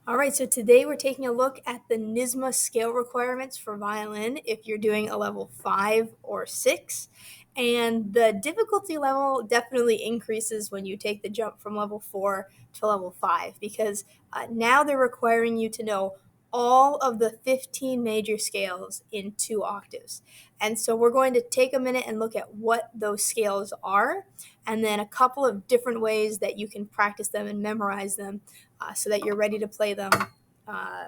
All right, so today we're taking a look at the NYSSMA scale requirements for violin if you're doing a level 5 or 6. And the difficulty level definitely increases when you take the jump from level 4 to level 5 because now they're requiring you to know all of the 15 major scales in 2 octaves. And so we're going to take a minute and look at what those scales are, and then a couple of different ways that you can practice them and memorize them so that you're ready to play them uh,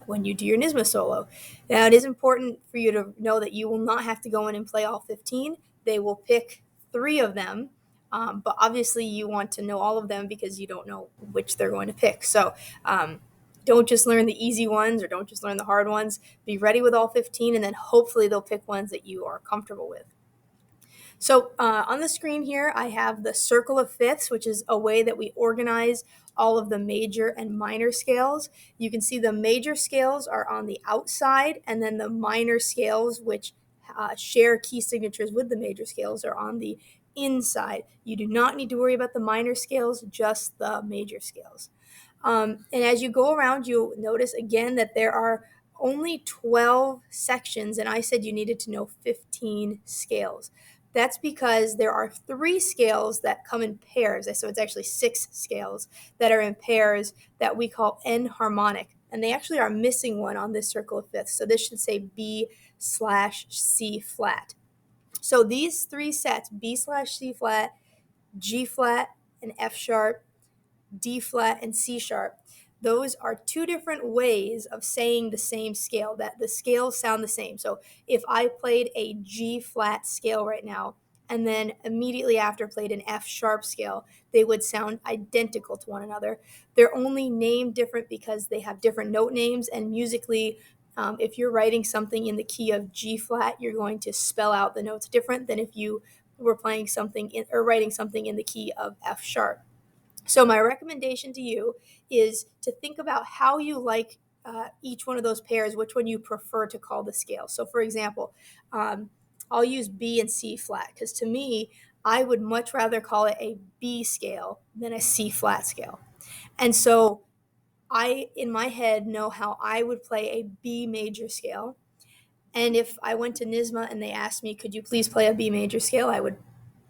when you do your NYSSMA solo. Now, it is important for you to know that you will not have to go in and play all 15. They will pick 3 of them, but obviously you want to know all of them because you don't know which they're going to pick. So don't just learn the easy ones or don't just learn the hard ones. Be ready with all 15, and then hopefully they'll pick ones that you are comfortable with. So on the screen here, I have the circle of fifths, which is a way that we organize all of the major and minor scales. You can see the major scales are on the outside, and then the minor scales, which share key signatures with the major scales, are on the inside. You do not need to worry about the minor scales, just the major scales. And as you go around, you'll notice again that there are only 12 sections, and I said you needed to know 15 scales. That's because there are 3 scales that come in pairs. So it's actually 6 scales that are in pairs that we call enharmonic. And they actually are missing one on this circle of fifths. So this should say B/C flat. So these 3 sets, B/C flat, G flat, and F sharp, D flat, and C sharp, those are 2 different ways of saying the same scale, that the scales sound the same. So if I played a G flat scale right now and then immediately after played an F sharp scale, they would sound identical to one another. They're only named different because they have different note names, and musically, if you're writing something in the key of G flat, you're going to spell out the notes different than if you were playing something or writing something in the key of F sharp. So my recommendation to you is to think about how you like each one of those pairs, which one you prefer to call the scale. So for example, I'll use B and C flat because to me, I would much rather call it a B scale than a C flat scale. And so I, in my head, know how I would play a B major scale. And if I went to NYSSMA and they asked me, could you please play a B major scale, I would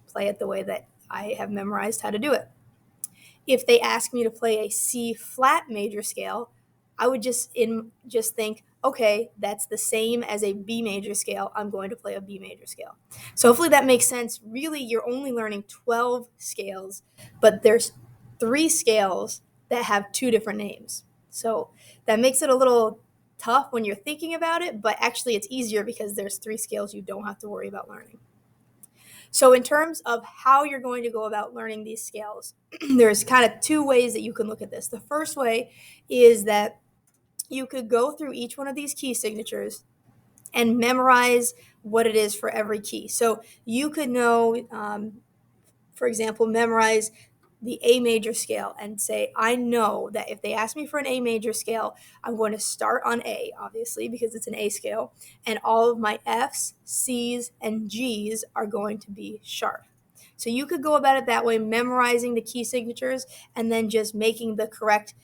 play it the way that I have memorized how to do it. If they ask me to play a C flat major scale, I would just think, okay, that's the same as a B major scale. I'm going to play a B major scale. So hopefully that makes sense. Really, you're only learning 12 scales, but there's 3 scales that have 2 different names. So that makes it a little tough when you're thinking about it, but actually it's easier because there's 3 scales you don't have to worry about learning. So in terms of how you're going to go about learning these scales, there's kind of 2 ways that you can look at this. The first way is that you could go through each one of these key signatures and memorize what it is for every key. So you could know, for example, memorize the A major scale and say, I know that if they ask me for an A major scale, I'm going to start on A, obviously, because it's an A scale, and all of my Fs, Cs, and Gs are going to be sharp. So you could go about it that way, memorizing the key signatures and then just making the correct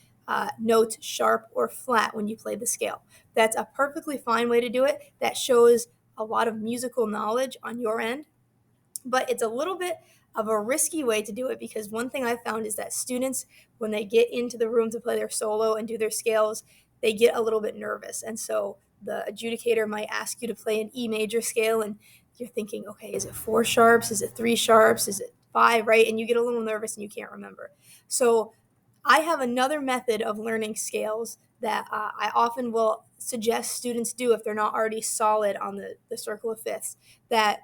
notes sharp or flat when you play the scale. That's a perfectly fine way to do it. That shows a lot of musical knowledge on your end, but it's a little bit of a risky way to do it because one thing I've found is that students, when they get into the room to play their solo and do their scales, they get a little bit nervous. And so the adjudicator might ask you to play an E major scale, and you're thinking, okay, is it 4 sharps? Is it 3 sharps? Is it 5, right? And you get a little nervous and you can't remember. So I have another method of learning scales that I often will suggest students do if they're not already solid on the circle of fifths, that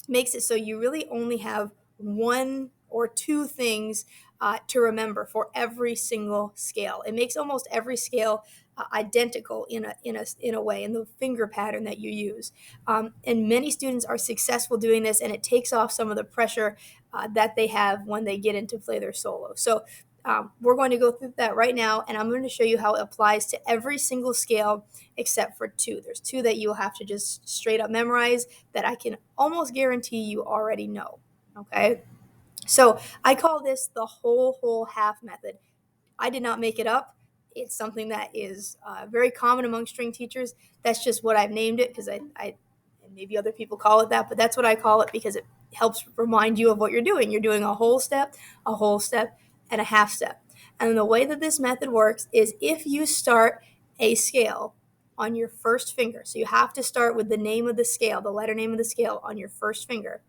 makes it so you really only have 1 or 2 things to remember for every single scale. It makes almost every scale identical in a way in the finger pattern that you use. And many students are successful doing this, and it takes off some of the pressure that they have when they get into play their solo. So we're going to go through that right now, and I'm going to show you how it applies to every single scale except for 2. There's 2 that you'll have to just straight up memorize that I can almost guarantee you already know, okay? So I call this the whole half method. I did not make it up. It's something that is very common among string teachers. That's just what I've named it because I and maybe other people call it that, but that's what I call it because it helps remind you of what you're doing. You're doing a whole step, and a half step. And the way that this method works is if you start a scale on your first finger, so you have to start with the name of the scale, the letter name of the scale on your first finger,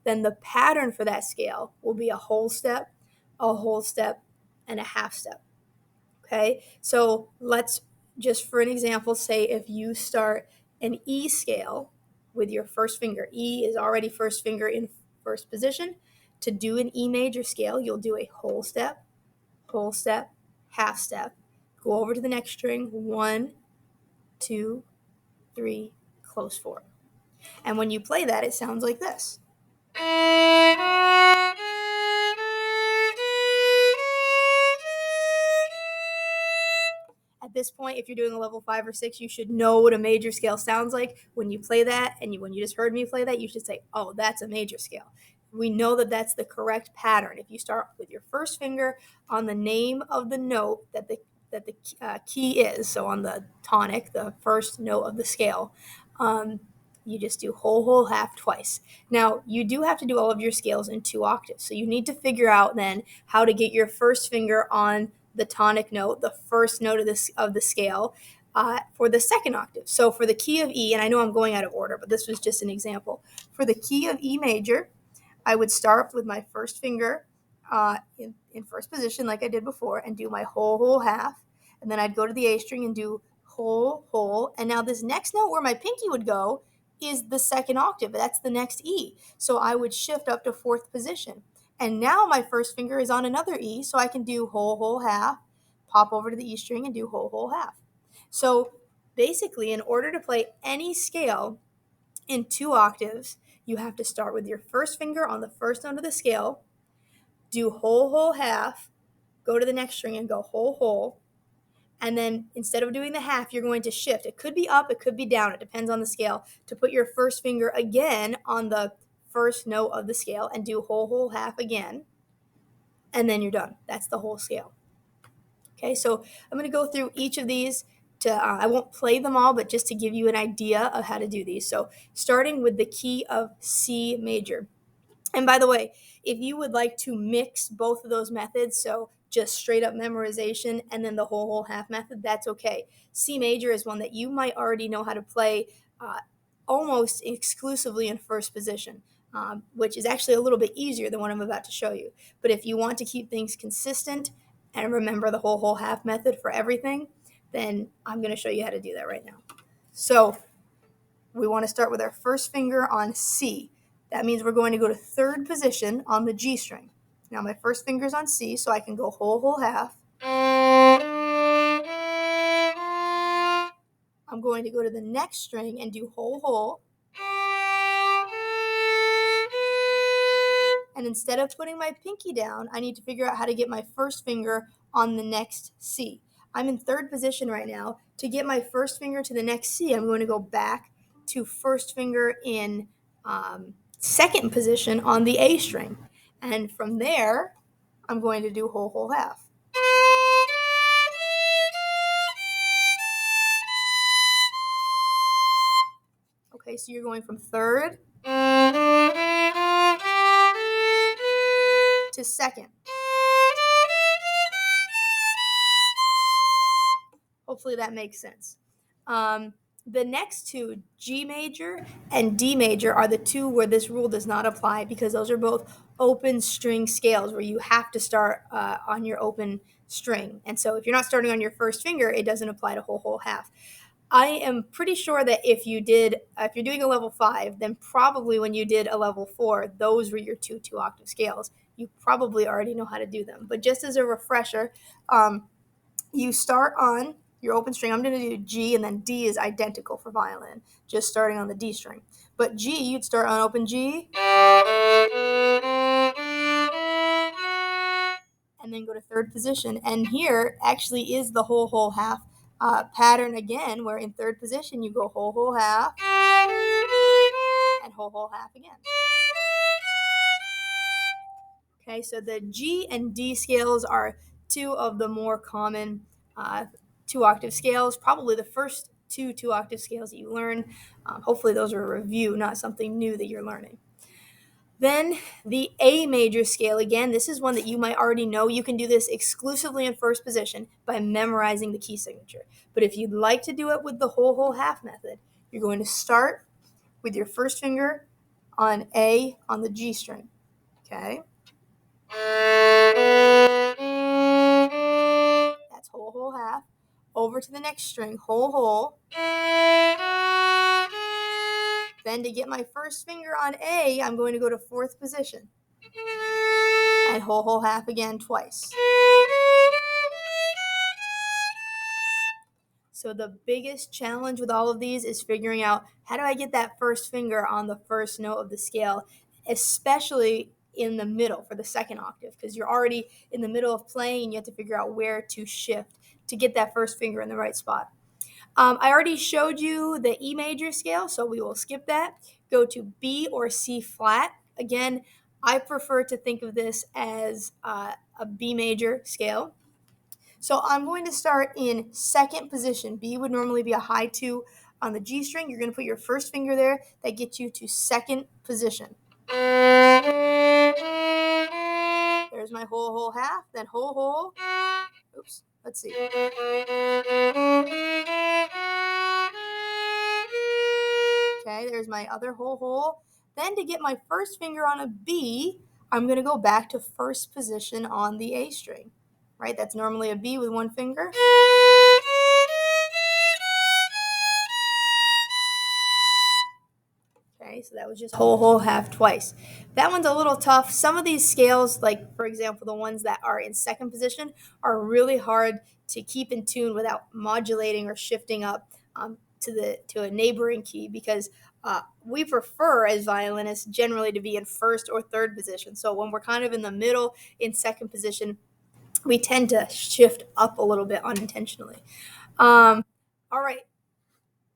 then the pattern for that scale will be a whole step, and a half step. Okay, so let's just for an example say if you start an E scale with your first finger. E is already first finger in first position. To do an E major scale, you'll do a whole step, half step. Go over to the next string, 1, 2, 3, close 4. And when you play that, it sounds like this. At this point, if you're doing a level 5 or 6, you should know what a major scale sounds like. When you play that, and when you just heard me play that, you should say, oh, that's a major scale. We know that that's the correct pattern. If you start with your first finger on the name of the note that the key is, so on the tonic, the first note of the scale, you just do whole, half twice. Now, you do have to do all of your scales in 2 octaves, so you need to figure out then how to get your first finger on the tonic note, the first note of the scale, for the second octave. So for the key of E, and I know I'm going out of order, but this was just an example. For the key of E major, I would start with my first finger in first position like I did before and do my whole, half. And then I'd go to the A string and do whole. And now this next note where my pinky would go is the second octave. That's the next E. So I would shift up to fourth position. And now my first finger is on another E, so I can do whole, half, pop over to the E string and do whole, half. So basically, in order to play any scale in 2 octaves, you have to start with your first finger on the first note of the scale, do whole, half, go to the next string and go whole, and then instead of doing the half, you're going to shift. It could be up, it could be down, it depends on the scale, to put your first finger again on the first note of the scale and do whole, half again, and then you're done. That's the whole scale. Okay, so I'm going to go through each of these. I won't play them all, but just to give you an idea of how to do these. So starting with the key of C major. And by the way, if you would like to mix both of those methods, so just straight up memorization and then the whole half method, that's okay. C major is one that you might already know how to play almost exclusively in first position, which is actually a little bit easier than what I'm about to show you. But if you want to keep things consistent and remember the whole half method for everything, then I'm going to show you how to do that right now. So we want to start with our first finger on C. That means we're going to go to third position on the G string. Now my first finger's on C, so I can go whole, half. I'm going to go to the next string and do whole. And instead of putting my pinky down, I need to figure out how to get my first finger on the next C. I'm in third position right now. To get my first finger to the next C, I'm going to go back to first finger in second position on the A string. And from there, I'm going to do whole, half. Okay, so you're going from third to second. Hopefully that makes sense. The next two, G major and D major, are the two where this rule does not apply because those are both open string scales where you have to start on your open string. And so if you're not starting on your first finger, it doesn't apply to whole, half. I am pretty sure that if you're doing a level 5, then probably when you did a level 4, those were your two octave scales. You probably already know how to do them. But just as a refresher, you start on your open string. I'm going to do G, and then D is identical for violin, just starting on the D string. But G, you'd start on open G, and then go to third position. And here actually is the whole half pattern again, where in third position you go whole half and whole half again. Okay, so the G and D scales are two of the more common 2-octave scales, probably the first two octave scales that you learn. Hopefully those are a review, not something new that you're learning. Then the A major scale, again, this is one that you might already know. You can do this exclusively in first position by memorizing the key signature. But if you'd like to do it with the whole half method, you're going to start with your first finger on A on the G string, okay? That's whole half. Over to the next string, whole. Then to get my first finger on A, I'm going to go to fourth position. And whole half again twice. So the biggest challenge with all of these is figuring out how do I get that first finger on the first note of the scale, especially in the middle for the second octave, because you're already in the middle of playing and you have to figure out where to shift to get that first finger in the right spot. I already showed you the E major scale, so we will skip that. Go to B or C flat. Again, I prefer to think of this as a B major scale. So I'm going to start in second position. B would normally be a high 2 on the G string. You're going to put your first finger there. That gets you to second position. There's my whole half, then whole. Oops, let's see. Okay, there's my other whole. Then to get my first finger on a B, I'm going to go back to first position on the A string. Right, that's normally a B with one finger. Okay, so that was just whole half twice. That one's a little tough. Some of these scales, like for example, the ones that are in second position, are really hard to keep in tune without modulating or shifting up to a neighboring key, because we prefer as violinists generally to be in first or third position. So when we're kind of in the middle in second position, we tend to shift up a little bit unintentionally. All right,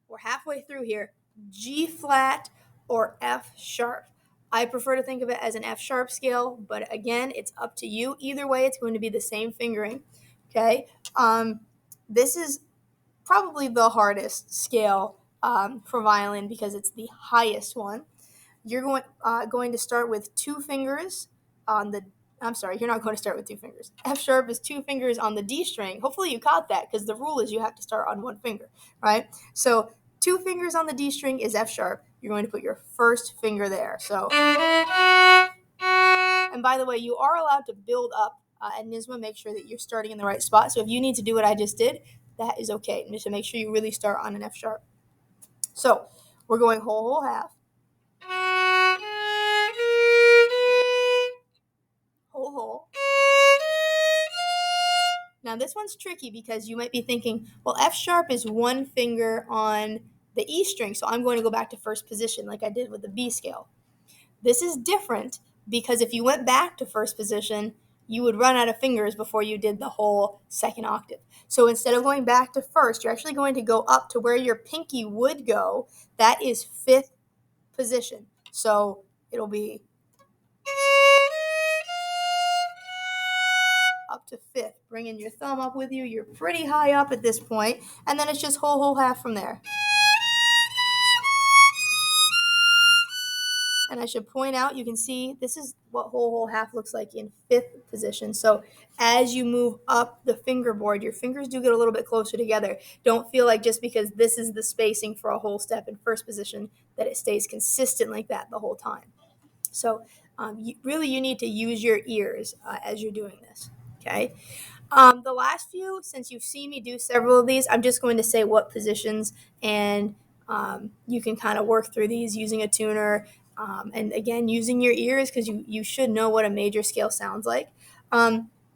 we're halfway through here. G flat or F sharp. I prefer to think of it as an F sharp scale, but again, it's up to you. Either way, it's going to be the same fingering. Okay. This is probably the hardest scale for violin because it's the highest one. You're going to start with two fingers on the. I'm sorry, you're not going to start with two fingers. F sharp is two fingers on the D string. Hopefully you caught that, because the rule is you have to start on one finger, right? So two fingers on the D string is F sharp. You're going to put your first finger there. So, and by the way, you are allowed to build up at NYSSMA. Make sure that you're starting in the right spot. So if you need to do what I just did, that is okay. Just to make sure you really start on an F sharp. So we're going whole half. Whole. Now this one's tricky because you might be thinking, well, F sharp is one finger on the E string, so I'm going to go back to first position like I did with the B scale. This is different because if you went back to first position, you would run out of fingers before you did the whole second octave. So instead of going back to first, you're actually going to go up to where your pinky would go. That is fifth position. So it'll be up to fifth. Bringing your thumb up with you. You're pretty high up at this point. And then it's just whole half from there. And I should point out, you can see this is what whole half looks like in fifth position. So as you move up the fingerboard, your fingers do get a little bit closer together. Don't feel like just because this is the spacing for a whole step in first position that it stays consistent like that the whole time. So you need to use your ears as you're doing this, okay? The last few, since you've seen me do several of these, I'm just going to say what positions, and you can kind of work through these using a tuner, and again, using your ears, because you should know what a major scale sounds like.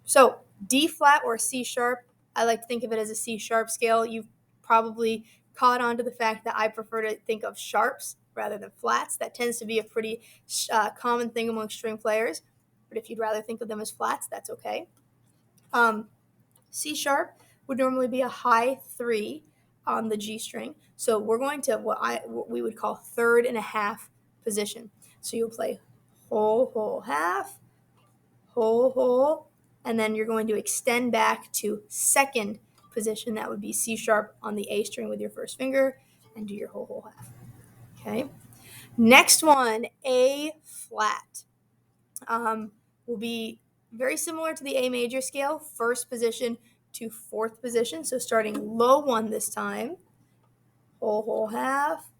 So D flat or C sharp, I like to think of it as a C sharp scale. You've probably caught on to the fact that I prefer to think of sharps rather than flats. That tends to be a pretty common thing among string players, but if you'd rather think of them as flats, that's okay. C sharp would normally be a high 3 on the G string. So we're going to what we would call third and a half position. So you'll play whole half, whole, and then you're going to extend back to second position, that would be C sharp on the A string with your first finger, and do your whole half. Okay. Next one, A flat. Will be very similar to the A major scale, first position to fourth position. So starting low 1 this time, whole half.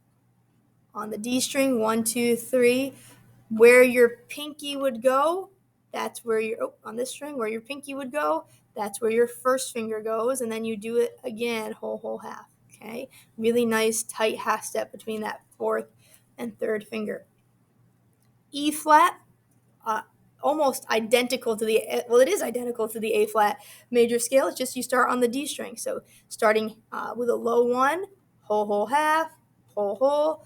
On the D string, 1, 2, 3. Where your pinky would go, that's where your, on this string, where your pinky would go, that's where your first finger goes, and then you do it again, whole half. Okay, really nice tight half step between that fourth and third finger. E flat, almost identical to the, well, it is identical to the A flat major scale. It's just you start on the D string. So starting with a low 1, whole half, whole.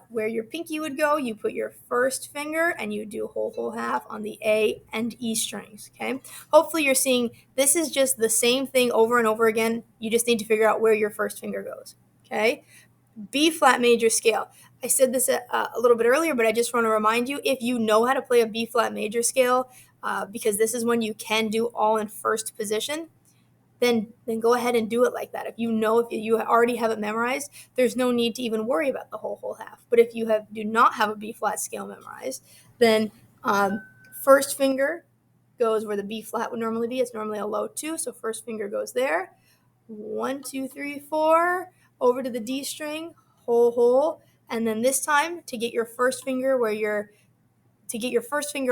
Where your pinky would go, you put your first finger and you do whole half on the A and E strings. Okay. Hopefully you're seeing this is just the same thing over and over again. You just need to figure out where your first finger goes. Okay. B flat major scale. I said this a little bit earlier, but I just want to remind you, if you know how to play a B flat major scale, because this is when you can do all in first position, then go ahead and do it like that. If you already have it memorized, there's no need to even worry about the whole half. But if you do not have a B flat scale memorized, then first finger goes where the B flat would normally be. It's normally a low 2, so first finger goes there. 1, 2, 3, 4, over to the D string, whole, and then this time to get your first finger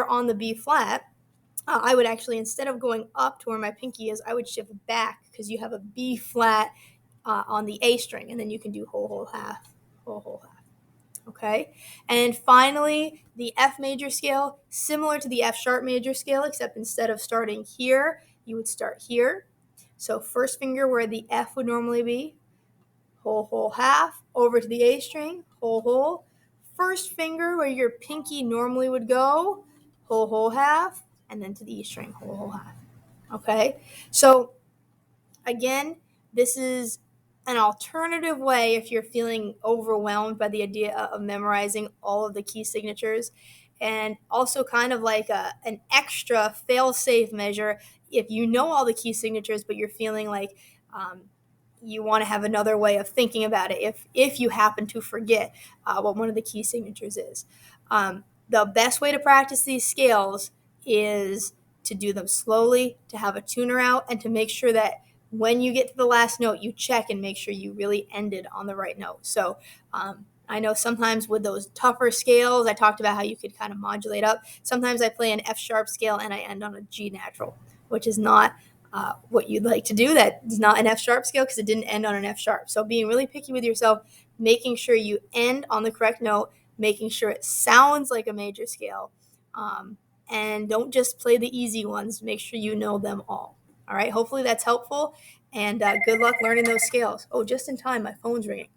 on the B flat, I would actually, instead of going up to where my pinky is, I would shift back because you have a B flat on the A string, and then you can do whole half. Okay, and finally, the F major scale, similar to the F sharp major scale, except instead of starting here, you would start here. So first finger where the F would normally be, whole half, over to the A string, whole. First finger where your pinky normally would go, whole half, and then to the E string, whole half. Okay, so again, this is an alternative way if you're feeling overwhelmed by the idea of memorizing all of the key signatures, and also kind of like an extra fail-safe measure if you know all the key signatures but you're feeling like you want to have another way of thinking about it if you happen to forget what one of the key signatures is. The best way to practice these scales is to do them slowly, to have a tuner out, and to make sure that when you get to the last note, you check and make sure you really ended on the right note. So I know sometimes with those tougher scales, I talked about how you could kind of modulate up. Sometimes I play an F sharp scale and I end on a G natural, which is not what you'd like to do. That is not an F sharp scale because it didn't end on an F sharp. So being really picky with yourself, making sure you end on the correct note, making sure it sounds like a major scale, and don't just play the easy ones. Make sure you know them all. All right, hopefully that's helpful, and good luck learning those scales. Oh, just in time, my phone's ringing.